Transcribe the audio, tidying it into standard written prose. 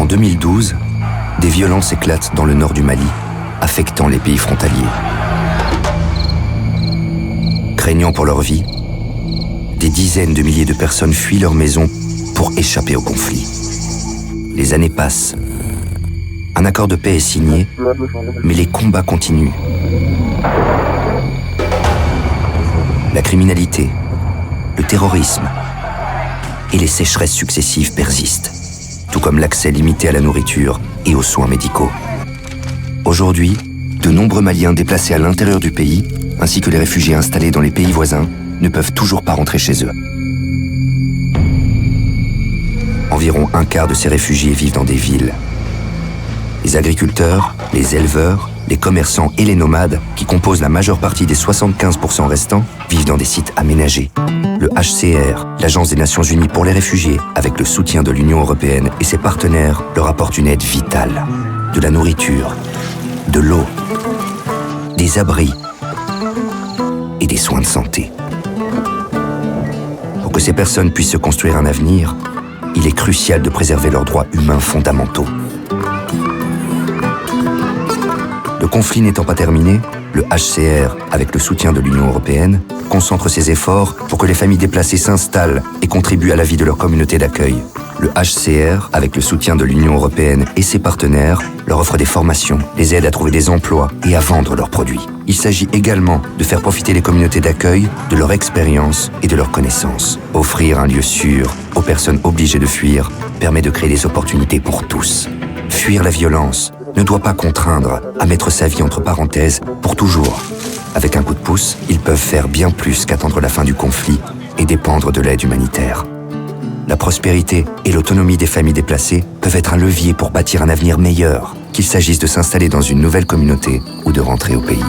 2012, des violences éclatent dans le nord du Mali, affectant les pays frontaliers. Craignant pour leur vie, des dizaines de milliers de personnes fuient leur maison pour échapper au conflit. Les années passent. Un accord de paix est signé, mais les combats continuent. La criminalité, le terrorisme et les sécheresses successives persistent, tout comme l'accès limité à la nourriture et aux soins médicaux. Aujourd'hui, de nombreux Maliens déplacés à l'intérieur du pays, ainsi que les réfugiés installés dans les pays voisins, ne peuvent toujours pas rentrer chez eux. Environ un quart de ces réfugiés vivent dans des villes. Les agriculteurs, les éleveurs, les commerçants et les nomades, qui composent la majeure partie des 75% restants, vivent dans des sites aménagés. Le HCR, l'Agence des Nations Unies pour les réfugiés, avec le soutien de l'Union européenne et ses partenaires, leur apporte une aide vitale. De la nourriture, de l'eau, des abris et des soins de santé. Pour que ces personnes puissent se construire un avenir, il est crucial de préserver leurs droits humains fondamentaux. Le conflit n'étant pas terminé, le HCR, avec le soutien de l'Union européenne, concentre ses efforts pour que les familles déplacées s'installent et contribuent à la vie de leur communauté d'accueil. Le HCR, avec le soutien de l'Union européenne et ses partenaires, leur offre des formations, les aide à trouver des emplois et à vendre leurs produits. Il s'agit également de faire profiter les communautés d'accueil de leur expérience et de leurs connaissances. Offrir un lieu sûr aux personnes obligées de fuir permet de créer des opportunités pour tous. Fuir la violence ne doit pas contraindre à mettre sa vie entre parenthèses pour toujours. Avec un coup de pouce, ils peuvent faire bien plus qu'attendre la fin du conflit et dépendre de l'aide humanitaire. La prospérité et l'autonomie des familles déplacées peuvent être un levier pour bâtir un avenir meilleur, qu'il s'agisse de s'installer dans une nouvelle communauté ou de rentrer au pays.